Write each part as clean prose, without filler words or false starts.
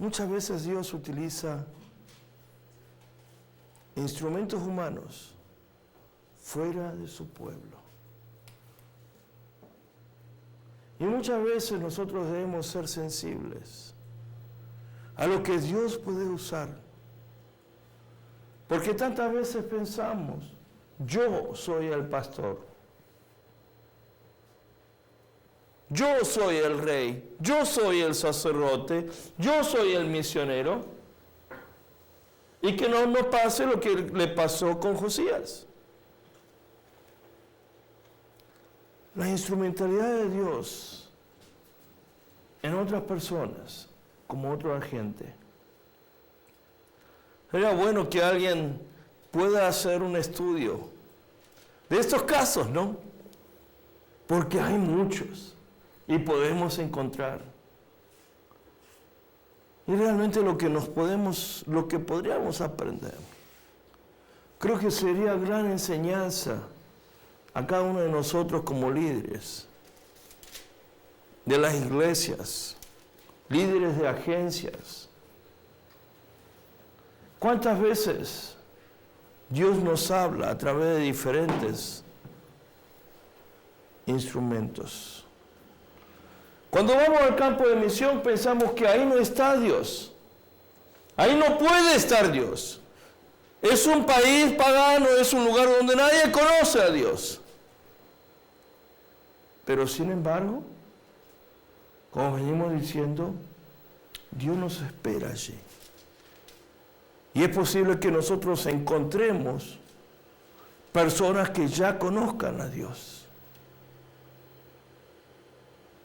Muchas veces Dios utiliza instrumentos humanos fuera de su pueblo. Y muchas veces nosotros debemos ser sensibles a lo que Dios puede usar. Porque tantas veces pensamos, yo soy el pastor, yo soy el rey, yo soy el sacerdote, yo soy el misionero, y que no nos pase lo que le pasó con Josías. La instrumentalidad de Dios en otras personas, como otro agente. Sería bueno que alguien pueda hacer un estudio de estos casos, ¿no? Porque hay muchos y podemos encontrar. Y realmente lo que podríamos aprender, creo que sería gran enseñanza a cada uno de nosotros como líderes de las iglesias, líderes de agencias. ¿Cuántas veces Dios nos habla a través de diferentes instrumentos? Cuando vamos al campo de misión pensamos que ahí no está Dios. Ahí no puede estar Dios. Es un país pagano, es un lugar donde nadie conoce a Dios. Pero sin embargo, como venimos diciendo, Dios nos espera allí. Y es posible que nosotros encontremos personas que ya conozcan a Dios.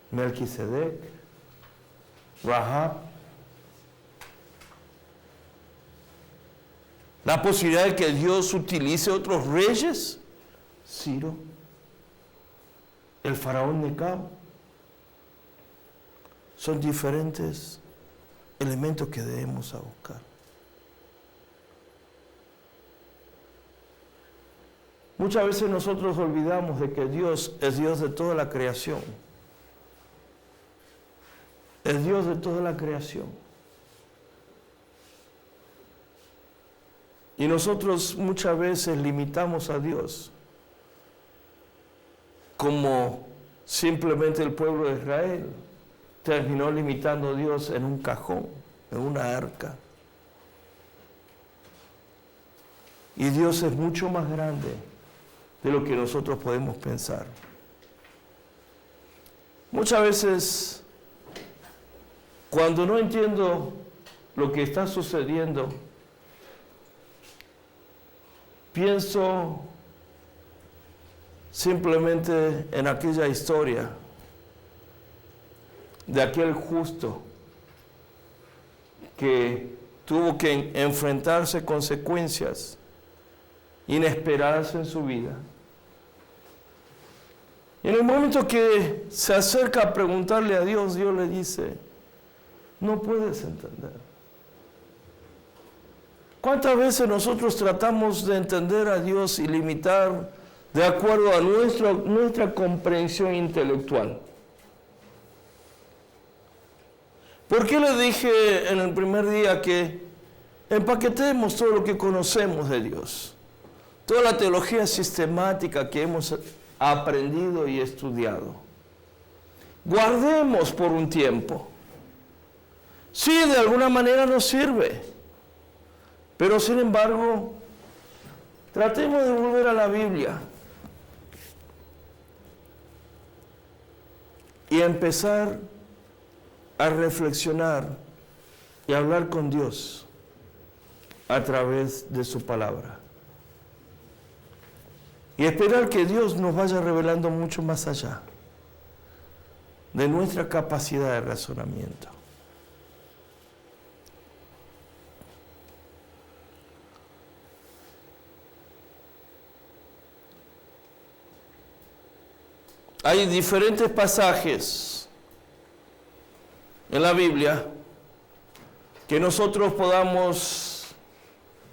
Melquisedec, Rahab. La posibilidad de que Dios utilice otros reyes, Ciro, el faraón Necao. Son diferentes elementos que debemos buscar. Muchas veces nosotros olvidamos de que Dios es Dios de toda la creación. Es Dios de toda la creación. Y nosotros muchas veces limitamos a Dios como simplemente el pueblo de Israel terminó limitando a Dios en un cajón, en una arca. Y Dios es mucho más grande de lo que nosotros podemos pensar. Muchas veces, cuando no entiendo lo que está sucediendo, pienso simplemente en aquella historia de aquel justo que tuvo que enfrentarse consecuencias inesperadas en su vida. Y en el momento que se acerca a preguntarle a Dios, Dios le dice, no puedes entender. ¿Cuántas veces nosotros tratamos de entender a Dios y limitar de acuerdo a nuestra comprensión intelectual? ¿Por qué le dije en el primer día que empaquetemos todo lo que conocemos de Dios? Toda la teología sistemática que hemos aprendido y estudiado. Guardemos por un tiempo. Sí, de alguna manera nos sirve. Pero sin embargo, tratemos de volver a la Biblia y empezar a reflexionar y hablar con Dios a través de su palabra. Y esperar que Dios nos vaya revelando mucho más allá de nuestra capacidad de razonamiento. Hay diferentes pasajes en la Biblia que nosotros podamos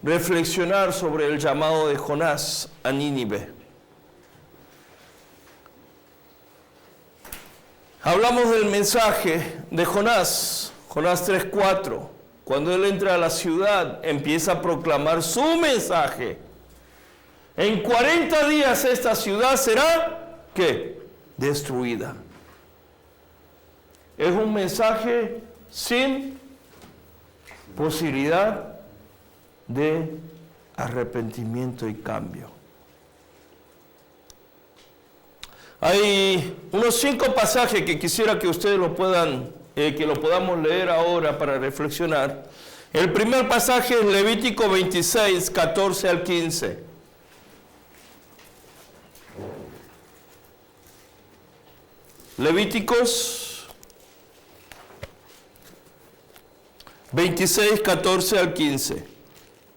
reflexionar sobre el llamado de Jonás a Nínive. Hablamos del mensaje de Jonás, Jonás 3:4. cuando él entra a la ciudad, empieza a proclamar su mensaje. En 40 días esta ciudad será, ¿qué? Destruida. Es un mensaje sin posibilidad de arrepentimiento y cambio. Hay unos 5 pasajes que quisiera que ustedes lo puedan, que lo podamos leer ahora para reflexionar. El primer pasaje es Levítico 26, 14 al 15. Levíticos 26, 14 al 15.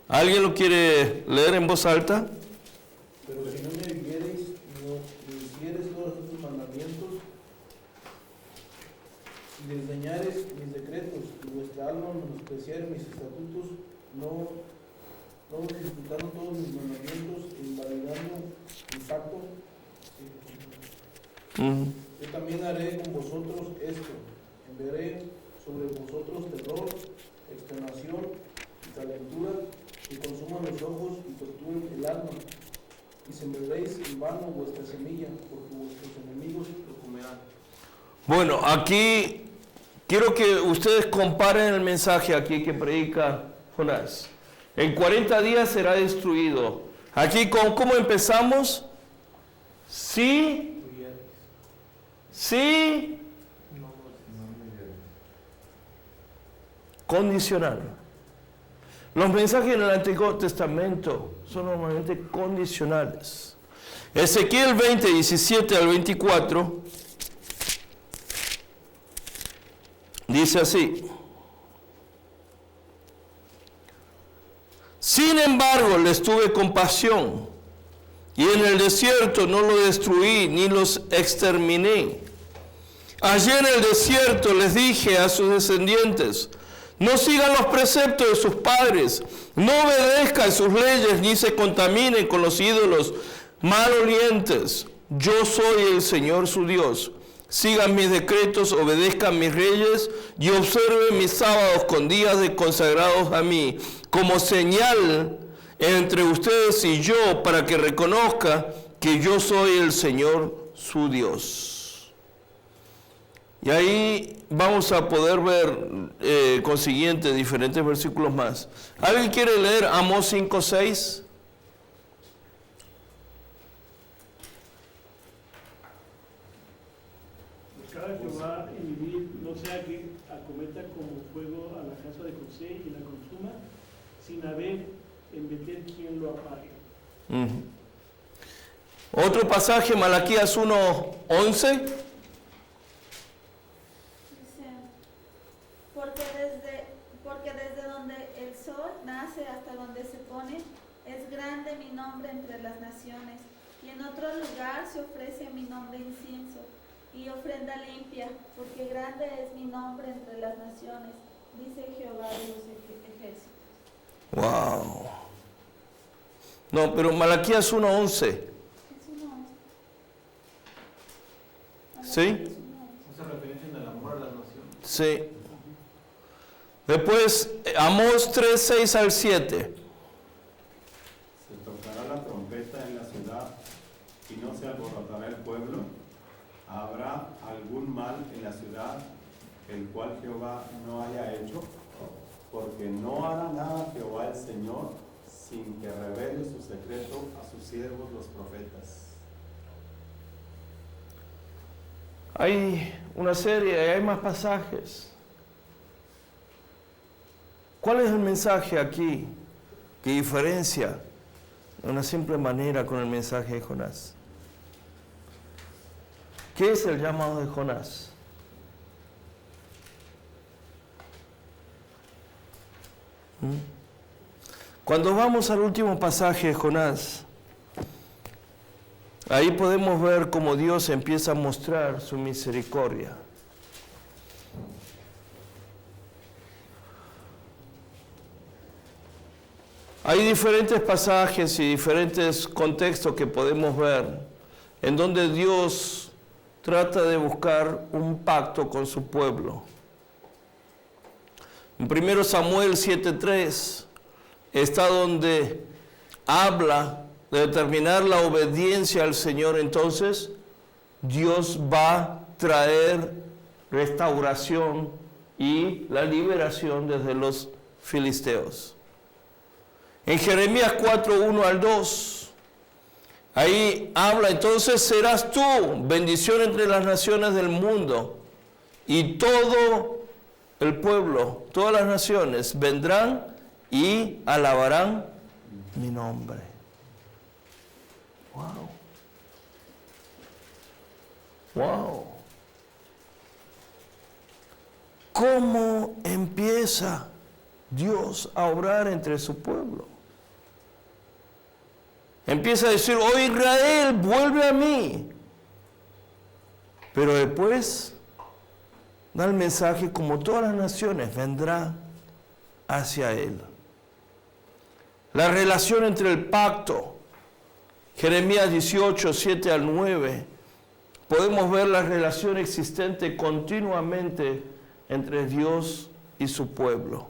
¿Alguien lo quiere leer en voz alta? Pero si no me viviereis y no hiciereis todos estos mandamientos, y desdeñares mis decretos, y vuestra alma menospreciare mis estatutos, no disfrutando todos mis mandamientos, invalidando mi pacto, yo también haré con vosotros esto: enviaré sobre vosotros terror, extenuación y calentura, que consuman los ojos y torturen el alma, y sembraréis en vano vuestra semilla, porque vuestros enemigos lo comerán. Bueno, aquí quiero que ustedes comparen el mensaje aquí que predica Jonás. En 40 días será destruido. Aquí, ¿cómo empezamos? Sí. Condicional. Los mensajes en el Antiguo Testamento son normalmente condicionales. Ezequiel 20, 17 al 24 dice así: sin embargo, les tuve compasión, y en el desierto no lo destruí ni los exterminé. Allí en el desierto les dije a sus descendientes: no sigan los preceptos de sus padres, no obedezcan sus leyes, ni se contaminen con los ídolos malolientes. Yo soy el Señor su Dios. Sigan mis decretos, obedezcan mis leyes y observen mis sábados con días de consagrados a mí, como señal entre ustedes y yo, para que reconozca que yo soy el Señor su Dios. Y ahí vamos a poder ver consiguiente diferentes versículos más. ¿Alguien quiere leer Amós 5:6? Buscad a Jehová y vivid, no sea que acometa como fuego a la casa de José y la consuma, sin haber en Betel quien lo apague. Otro pasaje, Malaquías 1:11. Porque desde donde el sol nace hasta donde se pone, es grande mi nombre entre las naciones, y en otro lugar se ofrece mi nombre incienso y ofrenda limpia, porque grande es mi nombre entre las naciones, dice Jehová de los ejércitos. Wow. No, pero Malaquías 1:11. Es 1:11. ¿Sí? Esa referencia en el amor a las naciones. Sí. Después, Amós 3:6 al 7. Se tocará la trompeta en la ciudad y no se alborotará el pueblo. ¿Habrá algún mal en la ciudad el cual Jehová no haya hecho? Porque no hará nada Jehová el Señor sin que revele su secreto a sus siervos los profetas. Hay una serie, hay más pasajes. ¿Cuál es el mensaje aquí que diferencia de una simple manera con el mensaje de Jonás? ¿Qué es el llamado de Jonás? Cuando vamos al último pasaje de Jonás, ahí podemos ver cómo Dios empieza a mostrar su misericordia. Hay diferentes pasajes y diferentes contextos que podemos ver en donde Dios trata de buscar un pacto con su pueblo. En 1 Samuel 7:3 está donde habla de determinar la obediencia al Señor. Entonces Dios va a traer restauración y la liberación desde los filisteos. En Jeremías 4:1-2, ahí habla: entonces serás tú bendición entre las naciones del mundo, y todo el pueblo, todas las naciones vendrán y alabarán mi nombre. Wow. Wow. ¿Cómo empieza Dios a obrar entre su pueblo? Empieza a decir: oh Israel, vuelve a mí. Pero después da el mensaje: como todas las naciones, vendrá hacia él. La relación entre el pacto, Jeremías 18:7-9, podemos ver la relación existente continuamente entre Dios y su pueblo.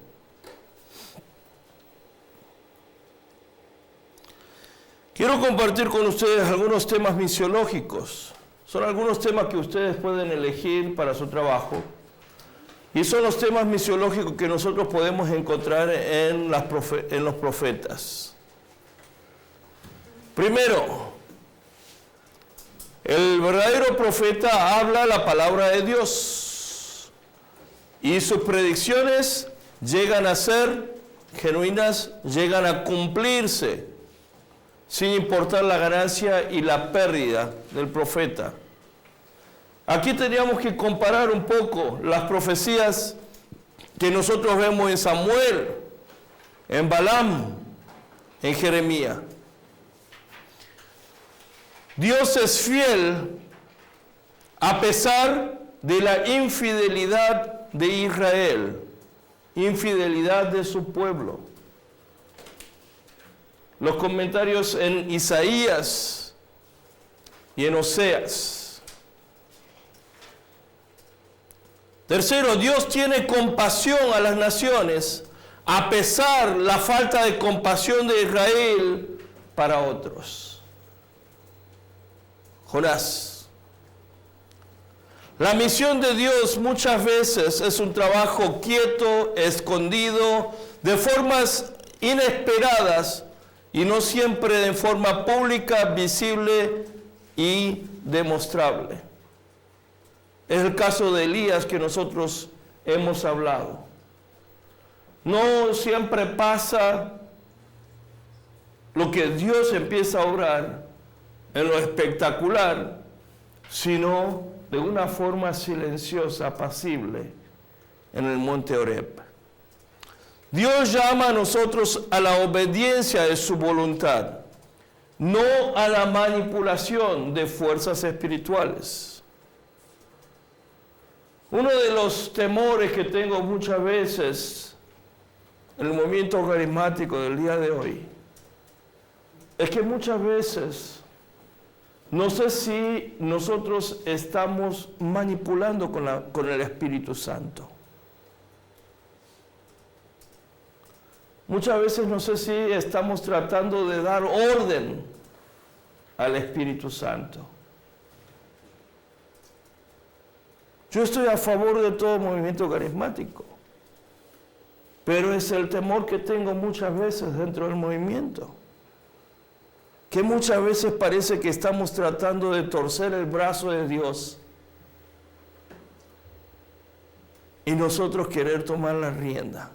Quiero compartir con ustedes algunos temas misiológicos. Son algunos temas que ustedes pueden elegir para su trabajo. Y son los temas misiológicos que nosotros podemos encontrar en los profetas. Primero, el verdadero profeta habla la palabra de Dios y sus predicciones llegan a ser genuinas, llegan a cumplirse, sin importar la ganancia y la pérdida del profeta. Aquí teníamos que comparar un poco las profecías que nosotros vemos en Samuel, en Balaam, en Jeremías. Dios es fiel a pesar de la infidelidad de Israel, infidelidad de su pueblo. Los comentarios en Isaías y en Oseas. Tercero, Dios tiene compasión a las naciones a pesar de la falta de compasión de Israel para otros. Jonás. La misión de Dios muchas veces es un trabajo quieto, escondido, de formas inesperadas y no siempre de forma pública, visible y demostrable. Es el caso de Elías que nosotros hemos hablado. No siempre pasa lo que Dios empieza a obrar en lo espectacular, sino de una forma silenciosa, apacible, en el monte Horeb. Dios llama a nosotros a la obediencia de su voluntad, no a la manipulación de fuerzas espirituales. Uno de los temores que tengo muchas veces en el movimiento carismático del día de hoy es que muchas veces no sé si nosotros estamos manipulando con el Espíritu Santo. Muchas veces no sé si estamos tratando de dar orden al Espíritu Santo. Yo estoy a favor de todo movimiento carismático, pero es el temor que tengo muchas veces dentro del movimiento, que muchas veces parece que estamos tratando de torcer el brazo de Dios y nosotros querer tomar la rienda.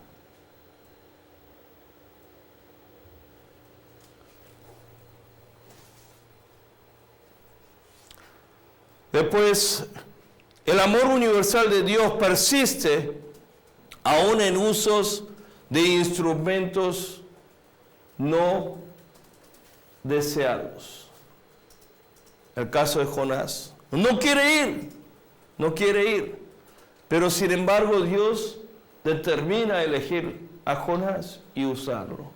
Después, el amor universal de Dios persiste aún en usos de instrumentos no deseados. El caso de Jonás. No quiere ir, pero sin embargo Dios determina elegir a Jonás y usarlo.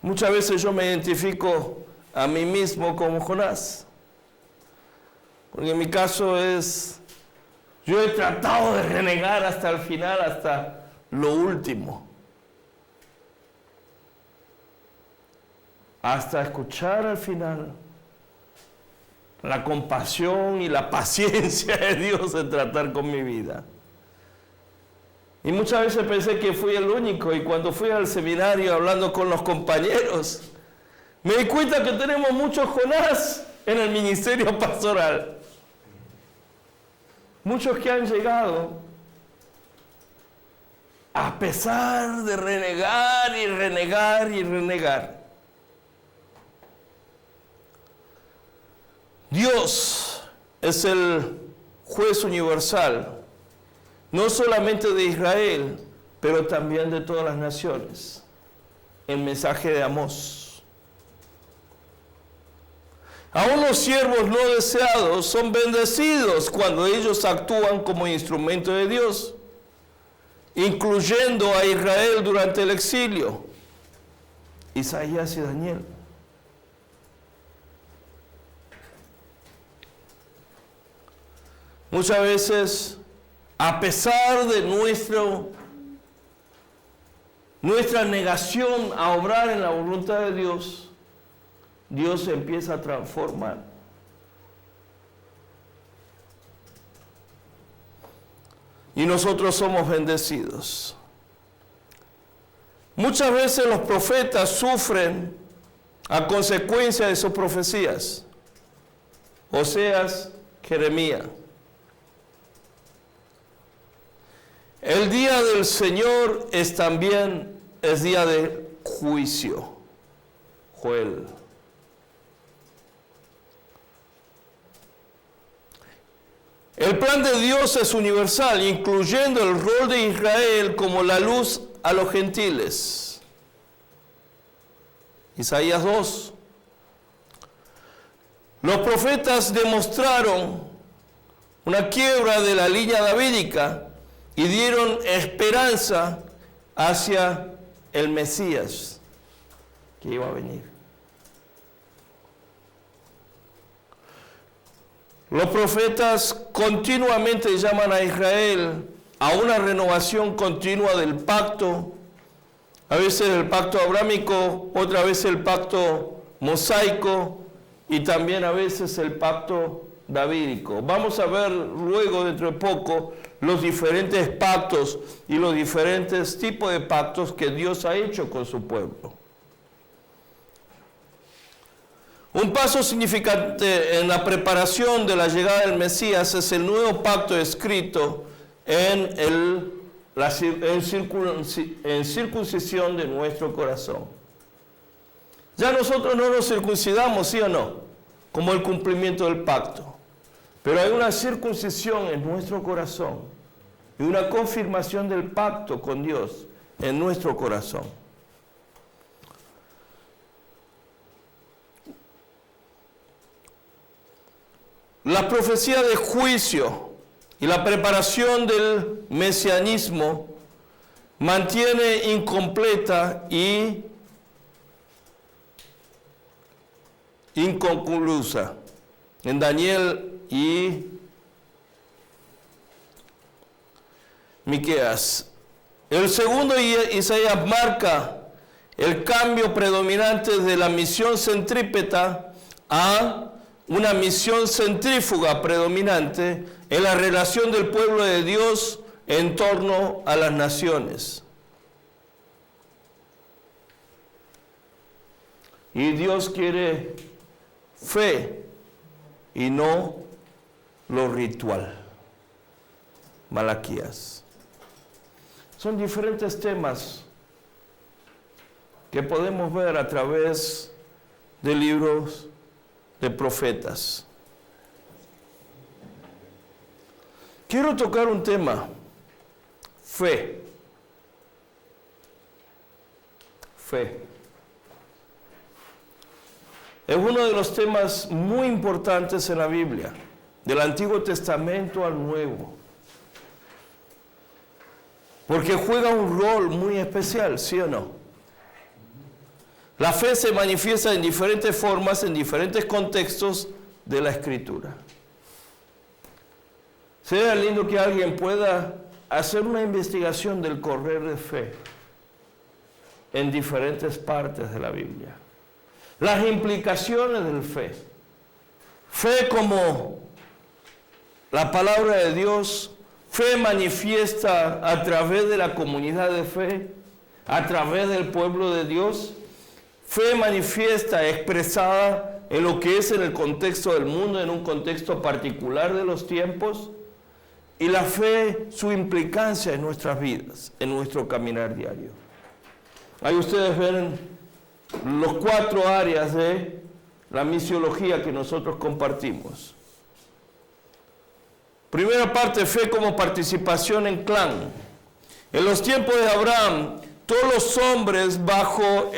Muchas veces yo me identifico a mí mismo como Jonás. Porque en mi caso Yo he tratado de renegar hasta el final, hasta lo último. Hasta escuchar al final la compasión y la paciencia de Dios en tratar con mi vida. Y muchas veces pensé que fui el único, y cuando fui al seminario hablando con los compañeros, me di cuenta que tenemos muchos Jonás en el ministerio pastoral. Muchos que han llegado a pesar de renegar y renegar y renegar. Dios es el juez universal, no solamente de Israel, pero también de todas las naciones. El mensaje de Amós. Aún los siervos no deseados son bendecidos cuando ellos actúan como instrumento de Dios, incluyendo a Israel durante el exilio. Isaías y Daniel. Muchas veces, a pesar de nuestra negación a obrar en la voluntad de Dios, Dios se empieza a transformar. Y nosotros somos bendecidos. Muchas veces los profetas sufren a consecuencia de sus profecías. Oseas, Jeremías. El día del Señor es día de juicio. Joel. El plan de Dios es universal, incluyendo el rol de Israel como la luz a los gentiles. Isaías 2. Los profetas demostraron una quiebra de la línea davídica y dieron esperanza hacia el Mesías que iba a venir. Los profetas continuamente llaman a Israel a una renovación continua del pacto, a veces el pacto abrámico, otra vez el pacto mosaico y también a veces el pacto davídico. Vamos a ver luego, dentro de poco, los diferentes pactos y los diferentes tipos de pactos que Dios ha hecho con su pueblo. Un paso significante en la preparación de la llegada del Mesías es el nuevo pacto escrito en circuncisión de nuestro corazón. Ya nosotros no nos circuncidamos, ¿sí o no? Como el cumplimiento del pacto. Pero hay una circuncisión en nuestro corazón y una confirmación del pacto con Dios en nuestro corazón. La profecía de juicio y la preparación del mesianismo mantiene incompleta y inconclusa en Daniel y Miqueas. El segundo Isaías marca el cambio predominante de la misión centrípeta a una misión centrífuga predominante en la relación del pueblo de Dios en torno a las naciones. Y Dios quiere fe y no lo ritual. Malaquías. Son diferentes temas que podemos ver a través de libros de profetas. Quiero tocar un tema, fe. Fe. Es uno de los temas muy importantes en la Biblia, del Antiguo Testamento al Nuevo. Porque juega un rol muy especial, ¿sí o no? La fe se manifiesta en diferentes formas, en diferentes contextos de la Escritura. Sería lindo que alguien pueda hacer una investigación del correr de fe en diferentes partes de la Biblia. Las implicaciones del fe. Fe como la palabra de Dios, fe manifiesta a través de la comunidad de fe, a través del pueblo de Dios, fe manifiesta, expresada en lo que es en el contexto del mundo, en un contexto particular de los tiempos, y la fe, su implicancia en nuestras vidas, en nuestro caminar diario. Ahí ustedes ven los 4 áreas de la misiología que nosotros compartimos. Primera parte, fe como participación en clan. En los tiempos de Abraham, todos los hombres bajo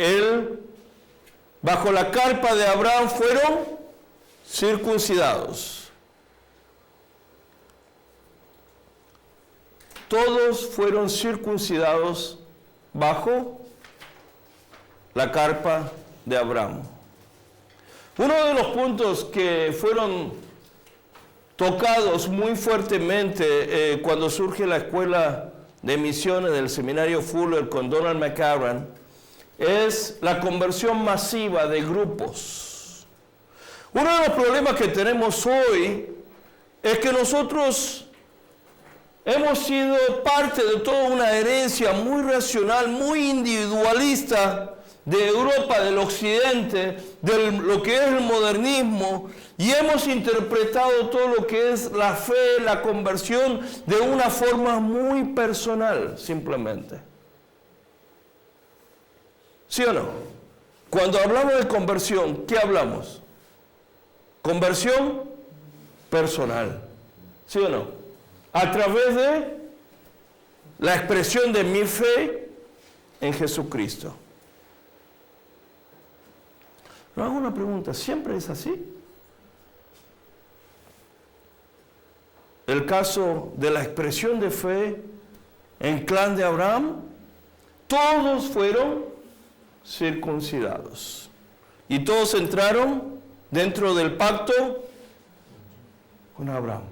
la carpa de Abraham fueron circuncidados. Todos fueron circuncidados bajo la carpa de Abraham. Uno de los puntos que fueron tocados muy fuertemente cuando surge la escuela de misiones del seminario Fuller con Donald McCarran es la conversión masiva de grupos. Uno de los problemas que tenemos hoy es que nosotros hemos sido parte de toda una herencia muy racional, muy individualista de Europa, del Occidente, de lo que es el modernismo, y hemos interpretado todo lo que es la fe, la conversión, de una forma muy personal, simplemente. ¿Sí o no? Cuando hablamos de conversión, ¿qué hablamos? Conversión personal. ¿Sí o no? A través de la expresión de mi fe en Jesucristo. Pero hago una pregunta, ¿siempre es así? El caso de la expresión de fe en clan de Abraham, todos fueron circuncidados. Y todos entraron dentro del pacto con Abraham.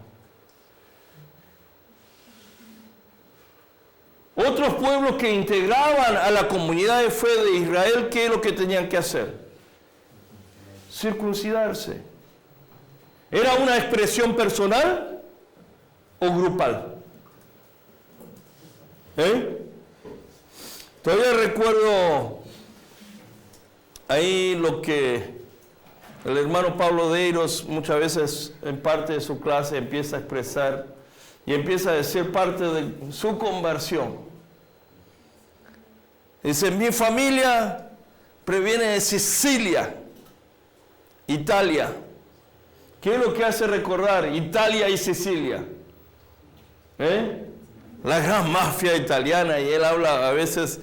Otros pueblos que integraban a la comunidad de fe de Israel, ¿qué es lo que tenían que hacer? Circuncidarse. ¿Era una expresión personal o grupal? Todavía recuerdo ahí lo que el hermano Pablo Deiros muchas veces en parte de su clase empieza a expresar y empieza a decir parte de su conversión. Dice, mi familia proviene de Sicilia, Italia. ¿Qué es lo que hace recordar Italia y Sicilia? La gran mafia italiana, y él habla a veces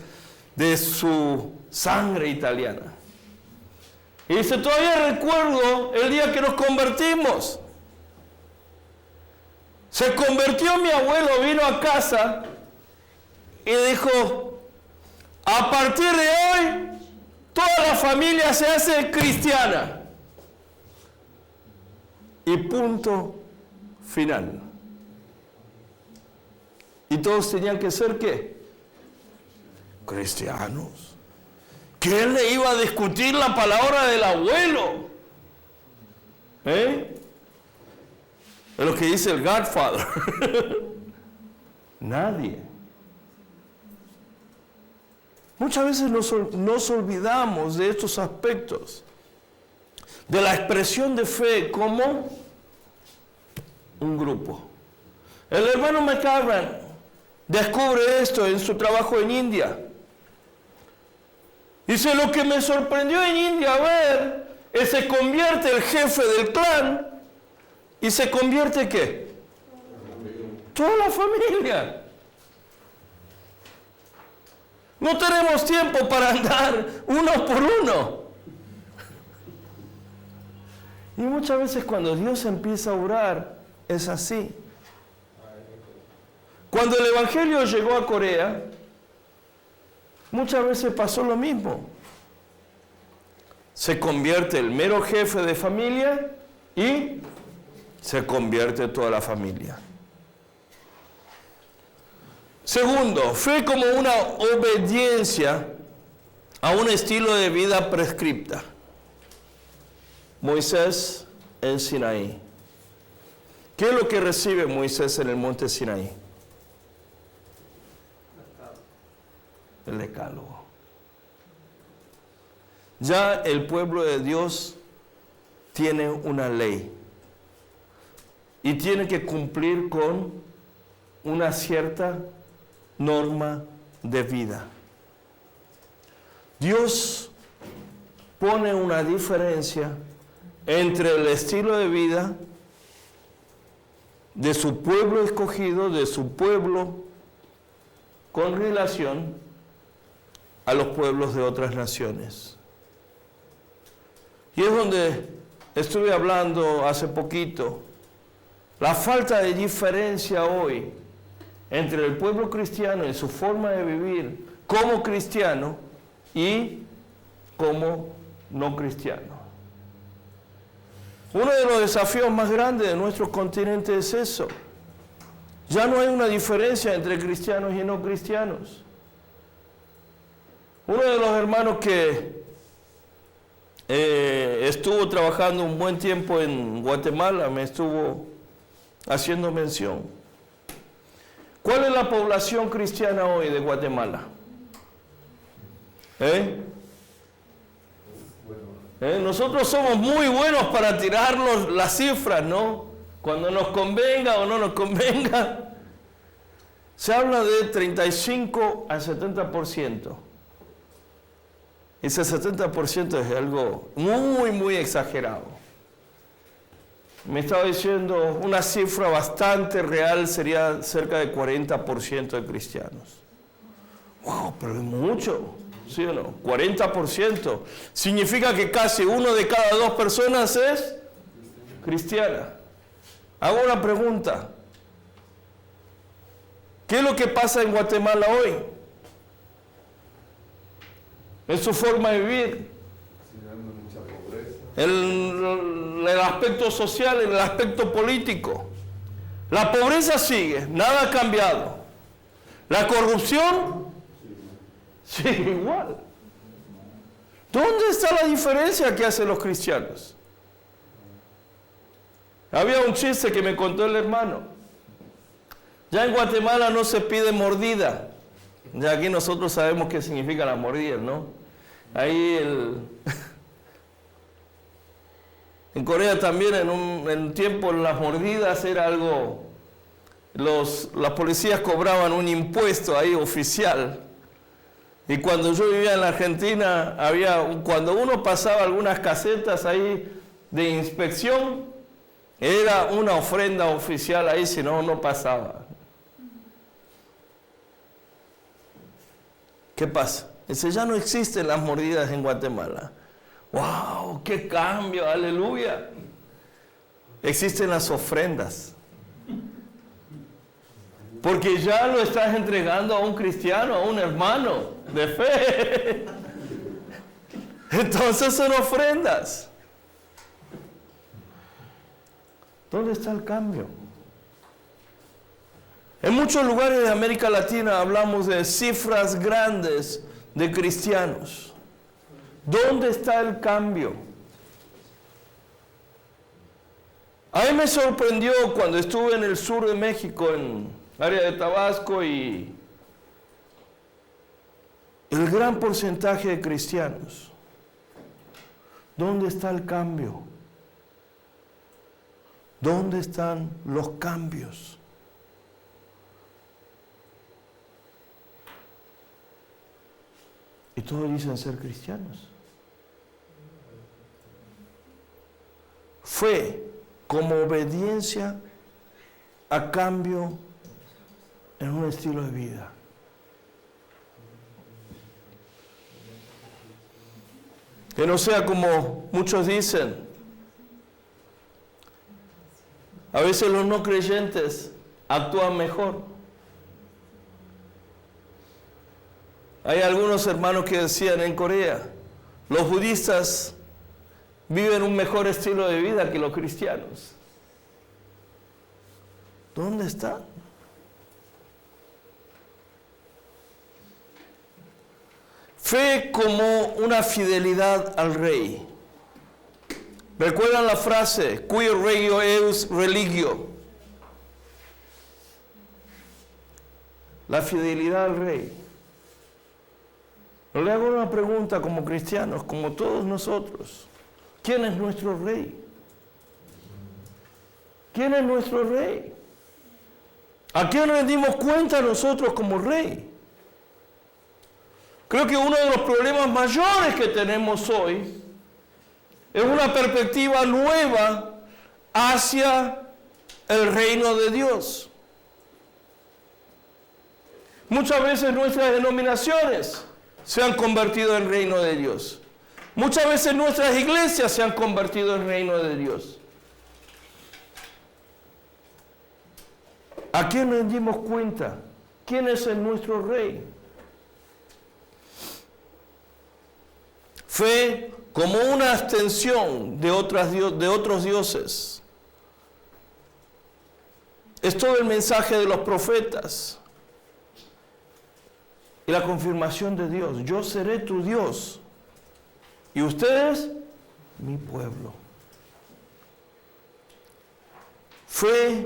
de su sangre italiana. Y dice, todavía recuerdo el día que nos convertimos. Se convirtió mi abuelo, vino a casa y dijo, a partir de hoy, toda la familia se hace cristiana. Y punto final. Y todos tenían que ser, ¿qué? Cristianos. ¿Quién le iba a discutir la palabra del abuelo? Es lo que dice el Godfather. Nadie. Muchas veces nos olvidamos de estos aspectos, de la expresión de fe como un grupo. El hermano McCarran descubre esto en su trabajo en India. Dice, lo que me sorprendió en India ver es que se convierte el jefe del clan y se convierte ¿qué? Toda la familia. No tenemos tiempo para andar uno por uno. Y muchas veces cuando Dios empieza a orar, es así. Cuando el Evangelio llegó a Corea, muchas veces pasó lo mismo. Se convierte el mero jefe de familia y se convierte toda la familia. Segundo, fe como una obediencia a un estilo de vida prescripta. Moisés en Sinaí. ¿Qué es lo que recibe Moisés en el monte Sinaí? El decálogo. Ya el pueblo de Dios tiene una ley y tiene que cumplir con una cierta norma de vida. Dios pone una diferencia entre el estilo de vida de su pueblo escogido, de su pueblo, con relación a los pueblos de otras naciones. Y es donde estuve hablando hace poquito, la falta de diferencia hoy entre el pueblo cristiano y su forma de vivir como cristiano y como no cristiano. Uno de los desafíos más grandes de nuestro continente es eso. Ya no hay una diferencia entre cristianos y no cristianos. Uno de los hermanos que estuvo trabajando un buen tiempo en Guatemala me estuvo haciendo mención. ¿Cuál es la población cristiana hoy de Guatemala? Nosotros somos muy buenos para tirarnos las cifras, ¿no? Cuando nos convenga o no nos convenga. Se habla de 35 al 70%. Ese 70% es algo muy, muy exagerado. Me estaba diciendo, una cifra bastante real sería cerca de 40% de cristianos. ¡Wow! Pero es mucho, ¿sí o no? 40%. Significa que casi uno de cada dos personas es cristiana. Hago una pregunta. ¿Qué es lo que pasa en Guatemala hoy? En su forma de vivir. El aspecto social, el aspecto político. La pobreza sigue, nada ha cambiado. La corrupción sigue igual. ¿Dónde está la diferencia que hacen los cristianos? Había un chiste que me contó el hermano. Ya en Guatemala no se pide mordida. Ya aquí nosotros sabemos qué significa la mordida, ¿no? Ahí en Corea también en un tiempo las mordidas era algo, las policías cobraban un impuesto ahí oficial. Y cuando yo vivía en la Argentina, cuando uno pasaba algunas casetas ahí de inspección, era una ofrenda oficial ahí, si no, no pasaba. ¿Qué pasa? Dice, ya no existen las mordidas en Guatemala. ¡Wow! ¡Qué cambio! ¡Aleluya! Existen las ofrendas. Porque ya lo estás entregando a un cristiano, a un hermano de fe. Entonces son ofrendas. ¿Dónde está el cambio? En muchos lugares de América Latina hablamos de cifras grandes de cristianos. ¿Dónde está el cambio? A mí me sorprendió cuando estuve en el sur de México, en área de Tabasco, y el gran porcentaje de cristianos. ¿Dónde está el cambio? ¿Dónde están los cambios? Y todos dicen ser cristianos. Fue como obediencia a cambio en un estilo de vida. Que no sea como muchos dicen. A veces los no creyentes actúan mejor. Hay algunos hermanos que decían en Corea, los budistas viven un mejor estilo de vida que los cristianos. ¿Dónde está? Fe como una fidelidad al rey. ¿Recuerdan la frase? Cui regio eus religio. La fidelidad al rey. Le hago una pregunta como cristianos, como todos nosotros. ¿Quién es nuestro rey? ¿Quién es nuestro rey? ¿A quién rendimos cuenta nosotros como rey? Creo que uno de los problemas mayores que tenemos hoy es una perspectiva nueva hacia el reino de Dios. Muchas veces nuestras denominaciones se han convertido en reino de Dios. Muchas veces nuestras iglesias se han convertido en reino de Dios. ¿A quién nos dimos cuenta? ¿Quién es nuestro rey? Fe como una extensión de otros dioses. Es todo el mensaje de los profetas. Y la confirmación de Dios. Yo seré tu Dios. Y ustedes, mi pueblo. Fe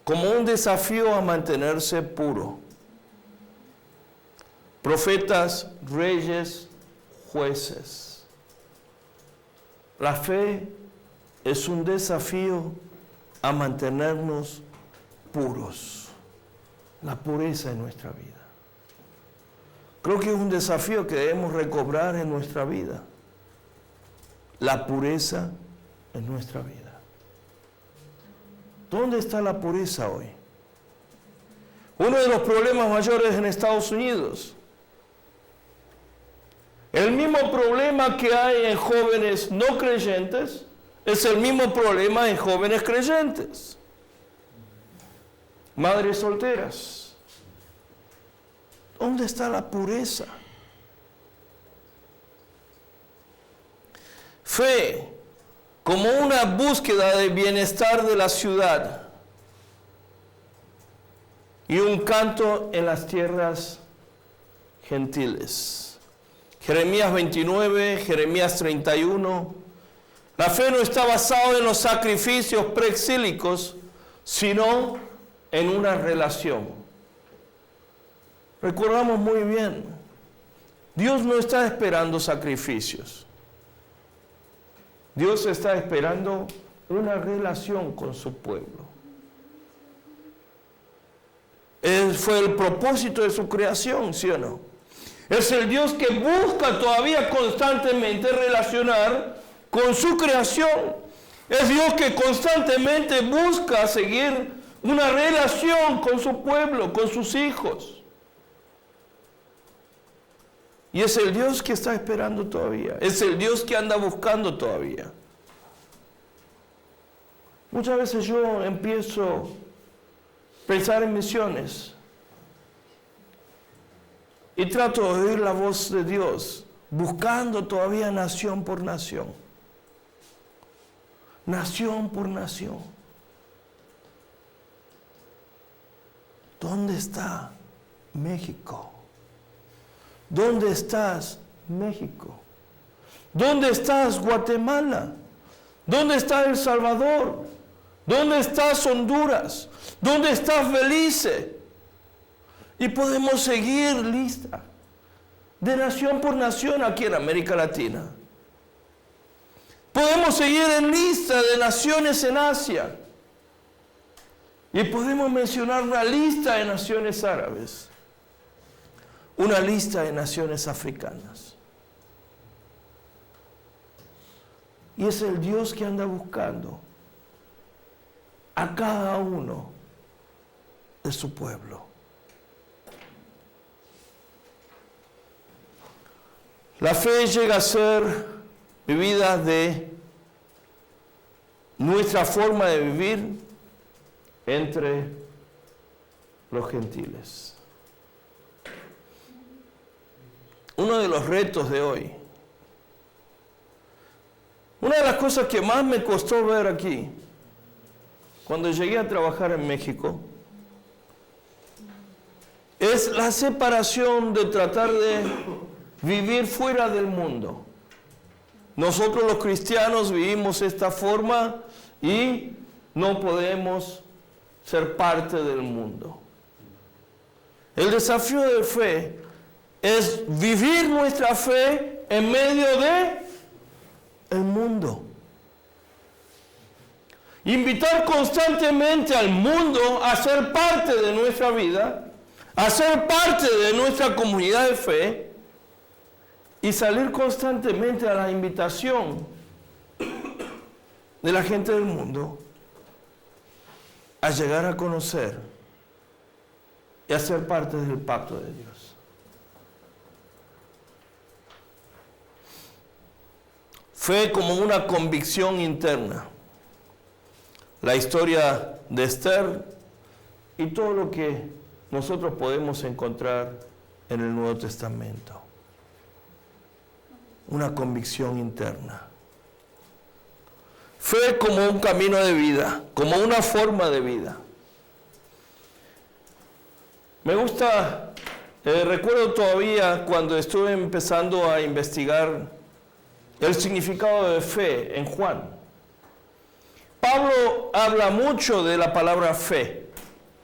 como un desafío a mantenerse puro. Profetas, reyes, jueces. La fe es un desafío a mantenernos puros. La pureza en nuestra vida. Creo que es un desafío que debemos recobrar en nuestra vida. La pureza en nuestra vida. ¿Dónde está la pureza hoy? Uno de los problemas mayores en Estados Unidos. El mismo problema que hay en jóvenes no creyentes es el mismo problema en jóvenes creyentes. Madres solteras. ¿Dónde está la pureza? Fe como una búsqueda de bienestar de la ciudad y un canto en las tierras gentiles. Jeremías 29, Jeremías 31. La fe no está basada en los sacrificios preexílicos, sino en una relación. Recordamos muy bien, Dios no está esperando sacrificios. Dios está esperando una relación con su pueblo. Fue el propósito de su creación, ¿sí o no? Es el Dios que busca todavía constantemente relacionar con su creación. Es Dios que constantemente busca seguir una relación con su pueblo, con sus hijos. Y es el Dios que está esperando todavía. Es el Dios que anda buscando todavía. Muchas veces yo empiezo a pensar en misiones. Y trato de oír la voz de Dios, buscando todavía nación por nación. Nación por nación. ¿Dónde está México? ¿Dónde estás, México? ¿Dónde estás, Guatemala? ¿Dónde está El Salvador? ¿Dónde estás, Honduras? ¿Dónde estás, Belice? Y podemos seguir lista de nación por nación aquí en América Latina. Podemos seguir en lista de naciones en Asia. Y podemos mencionar una lista de naciones árabes. Una lista de naciones africanas. Y es el Dios que anda buscando a cada uno de su pueblo. La fe llega a ser vivida de nuestra forma de vivir entre los gentiles. Uno de los retos de hoy, una de las cosas que más me costó ver aquí, cuando llegué a trabajar en México, es la separación de tratar de vivir fuera del mundo. Nosotros los cristianos vivimos esta forma y no podemos ser parte del mundo. El desafío de fe es vivir nuestra fe en medio de el mundo. Invitar constantemente al mundo a ser parte de nuestra vida, a ser parte de nuestra comunidad de fe y salir constantemente a la invitación de la gente del mundo a llegar a conocer y a ser parte del pacto de Dios. Fe como una convicción interna. La historia de Esther y todo lo que nosotros podemos encontrar en el Nuevo Testamento. Una convicción interna. Fe como un camino de vida, como una forma de vida. Me gusta, recuerdo todavía cuando estuve empezando a investigar el significado de fe en Juan. Pablo habla mucho de la palabra fe,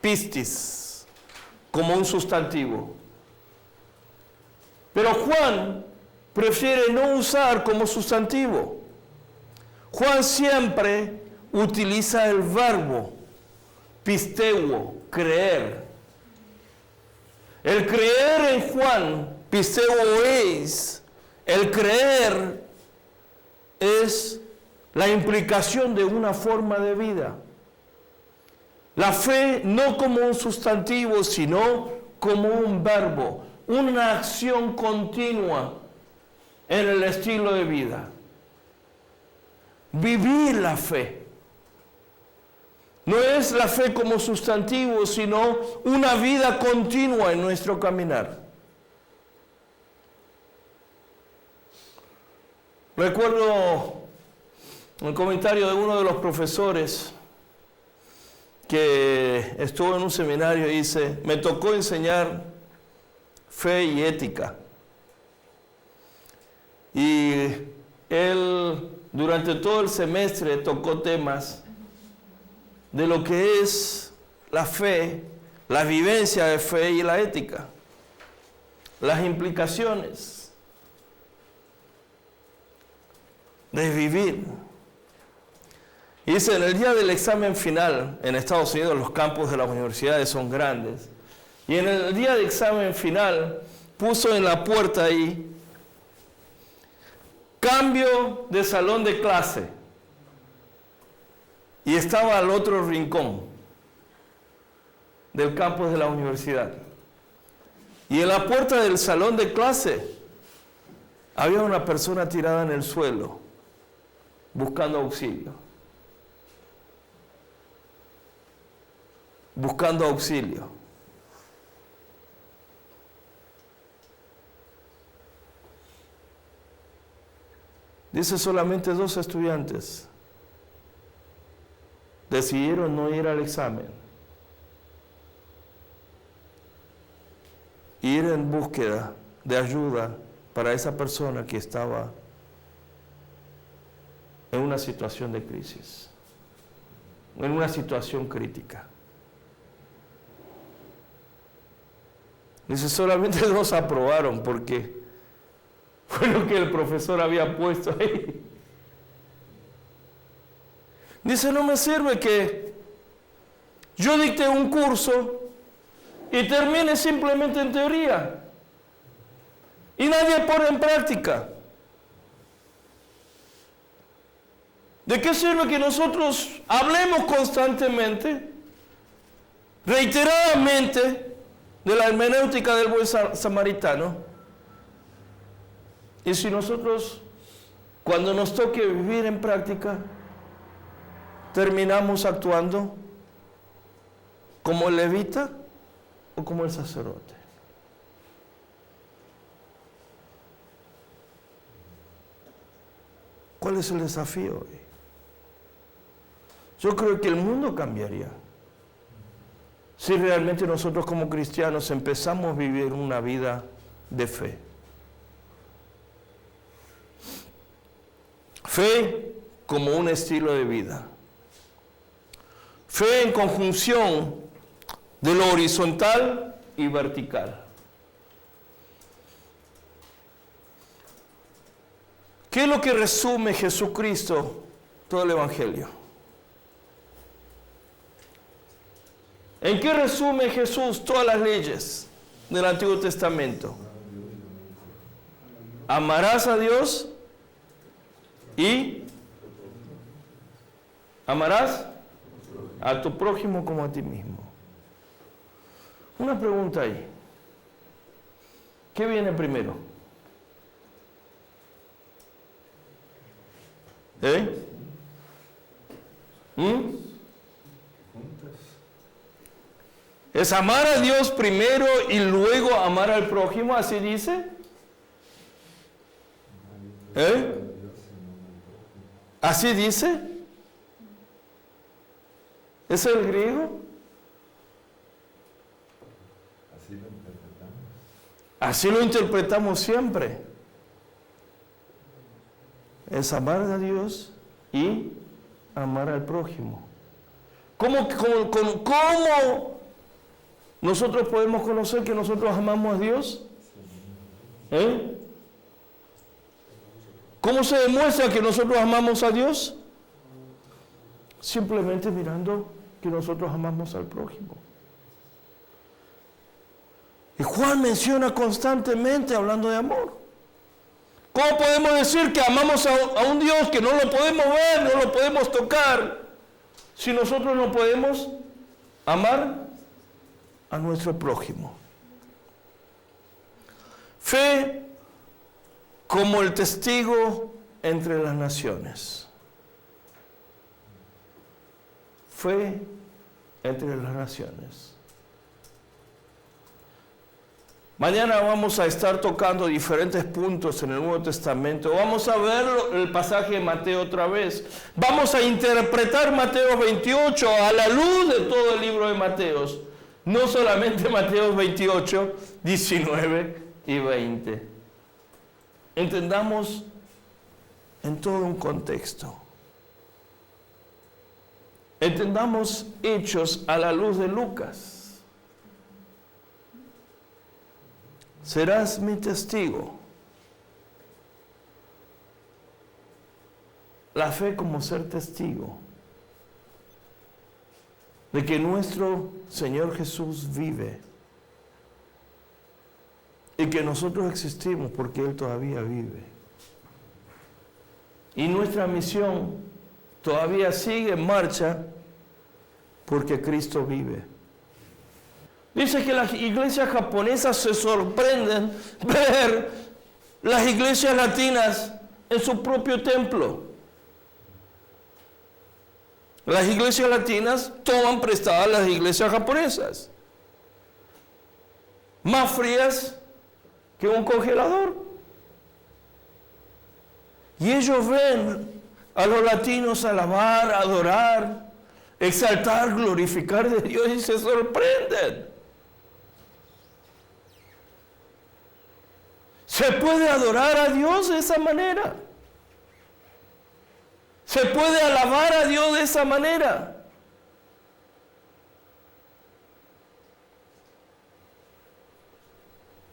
pistis, como un sustantivo. Pero Juan prefiere no usar como sustantivo. Juan siempre utiliza el verbo pisteuo, creer. El creer en Juan, pisteuo es, el creer es la implicación de una forma de vida. La fe no como un sustantivo, sino como un verbo, una acción continua en el estilo de vida. Vivir la fe. No es la fe como sustantivo, sino una vida continua en nuestro caminar. Recuerdo un comentario de uno de los profesores que estuvo en un seminario y dice: me tocó enseñar fe y ética. Y él durante todo el semestre tocó temas de lo que es la fe, la vivencia de fe y la ética, las implicaciones de vivir. Y dice, en el día del examen final, en Estados Unidos los campus de las universidades son grandes, y en el día del examen final puso en la puerta ahí, cambio de salón de clase, y estaba al otro rincón del campus de la universidad. Y en la puerta del salón de clase había una persona tirada en el suelo, buscando auxilio. Buscando auxilio. Dice, solamente 2 estudiantes decidieron no ir al examen, ir en búsqueda de ayuda para esa persona que estaba en una situación de crisis, en una situación crítica. Dice, solamente 2 aprobaron porque fue lo que el profesor había puesto ahí. Dice, no me sirve que yo dicte un curso y termine simplemente en teoría y nadie pone en práctica. ¿De qué sirve que nosotros hablemos constantemente, reiteradamente, de la hermenéutica del buen samaritano? Y si nosotros, cuando nos toque vivir en práctica, terminamos actuando como el levita o como el sacerdote. ¿Cuál es el desafío hoy? Yo creo que el mundo cambiaría si realmente nosotros como cristianos empezamos a vivir una vida de fe. Fe como un estilo de vida. Fe en conjunción de lo horizontal y vertical. ¿Qué es lo que resume Jesucristo todo el Evangelio? ¿En qué resume Jesús todas las leyes del Antiguo Testamento? Amarás a Dios y amarás a tu prójimo como a ti mismo. Una pregunta ahí. ¿Qué viene primero? ¿Es amar a Dios primero y luego amar al prójimo? ¿Así dice? ¿Así dice? ¿Es el griego? Así lo interpretamos siempre. Es amar a Dios y amar al prójimo. ¿Cómo nosotros podemos conocer que nosotros amamos a Dios? ¿Cómo se demuestra que nosotros amamos a Dios? Simplemente mirando que nosotros amamos al prójimo. Y Juan menciona constantemente hablando de amor. ¿Cómo podemos decir que amamos a un Dios que no lo podemos ver, no lo podemos tocar, si nosotros no podemos amar a nuestro prójimo? Fe como el testigo entre las naciones. Fe entre las naciones. Mañana vamos a estar tocando diferentes puntos en el Nuevo Testamento. Vamos a ver el pasaje de Mateo otra vez. Vamos a interpretar Mateo 28 a la luz de todo el libro de Mateos. No solamente Mateo 28, 19 y 20. Entendamos en todo un contexto. Entendamos Hechos a la luz de Lucas. Serás mi testigo. La fe como ser testigo de que nuestro Señor Jesús vive y que nosotros existimos porque Él todavía vive. Y nuestra misión todavía sigue en marcha porque Cristo vive. Dice que las iglesias japonesas se sorprenden ver las iglesias latinas en su propio templo. Las iglesias latinas toman prestadas las iglesias japonesas. Más frías que un congelador. Y ellos ven a los latinos alabar, adorar, exaltar, glorificar de Dios y se sorprenden. ¿Se puede adorar a Dios de esa manera? ¿Se puede alabar a Dios de esa manera?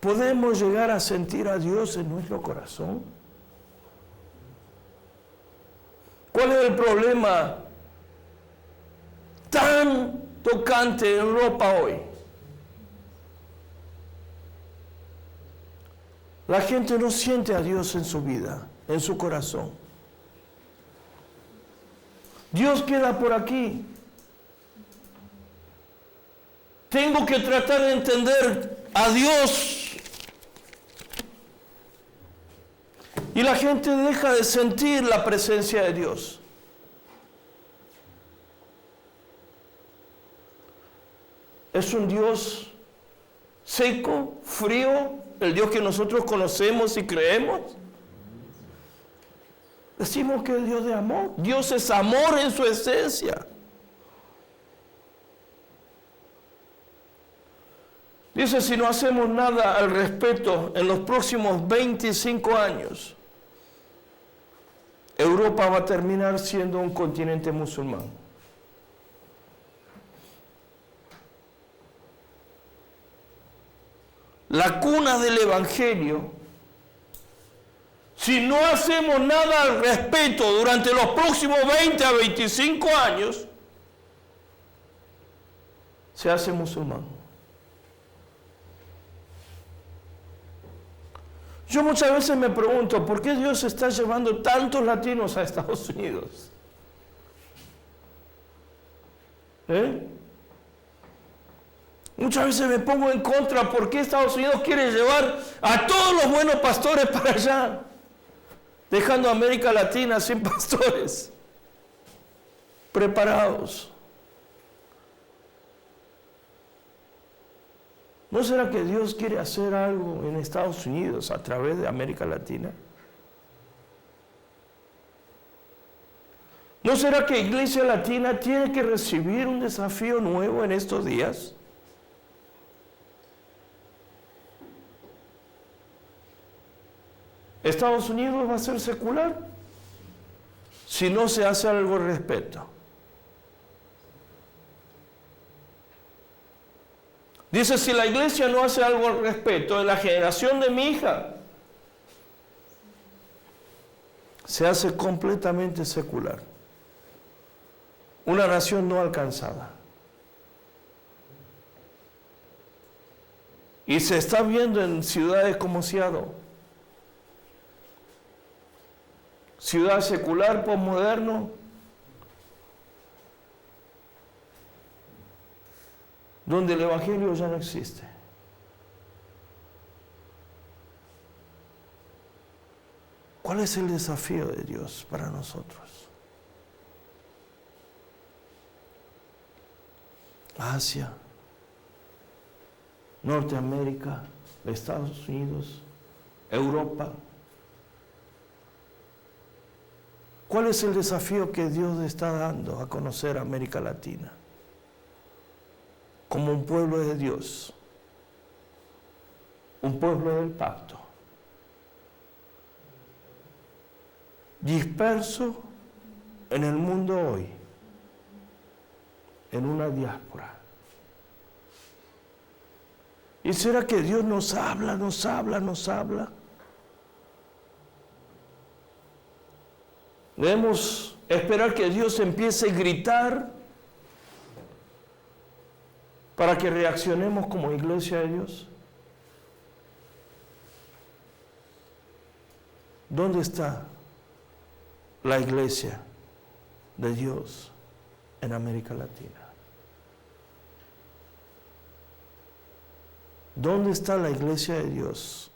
¿Podemos llegar a sentir a Dios en nuestro corazón? ¿Cuál es el problema tan tocante en Europa hoy? La gente no siente a Dios en su vida, en su corazón. Dios queda por aquí. Tengo que tratar de entender a Dios. Y la gente deja de sentir la presencia de Dios. Es un Dios seco, frío, el Dios que nosotros conocemos y creemos. Decimos que es Dios de amor. Dios es amor en su esencia. Dice, si no hacemos nada al respecto en los próximos 25 años, Europa va a terminar siendo un continente musulmán. La cuna del Evangelio, si no hacemos nada al respecto durante los próximos 20 a 25 años, se hace musulmán. Yo muchas veces me pregunto, ¿por qué Dios está llevando tantos latinos a Estados Unidos? Muchas veces me pongo en contra, ¿por qué Estados Unidos quiere llevar a todos los buenos pastores para allá? Dejando a América Latina sin pastores preparados. ¿No será que Dios quiere hacer algo en Estados Unidos a través de América Latina? ¿No será que Iglesia Latina tiene que recibir un desafío nuevo en estos días? ¿Estados Unidos va a ser secular si no se hace algo al respecto? Dice, si la iglesia no hace algo al respecto, en la generación de mi hija se hace completamente secular. Una nación no alcanzada. Y se está viendo en ciudades como Seattle. Ciudad secular, posmoderno, donde el Evangelio ya no existe. ¿Cuál es el desafío de Dios para nosotros? Asia, Norteamérica, Estados Unidos, Europa. ¿Cuál es el desafío que Dios está dando a conocer a América Latina? Como un pueblo de Dios, un pueblo del pacto, disperso en el mundo hoy, en una diáspora. ¿Y será que Dios nos habla, nos habla, nos habla? Debemos esperar que Dios empiece a gritar para que reaccionemos como iglesia de Dios. ¿Dónde está la iglesia de Dios en América Latina? ¿Dónde está la iglesia de Dios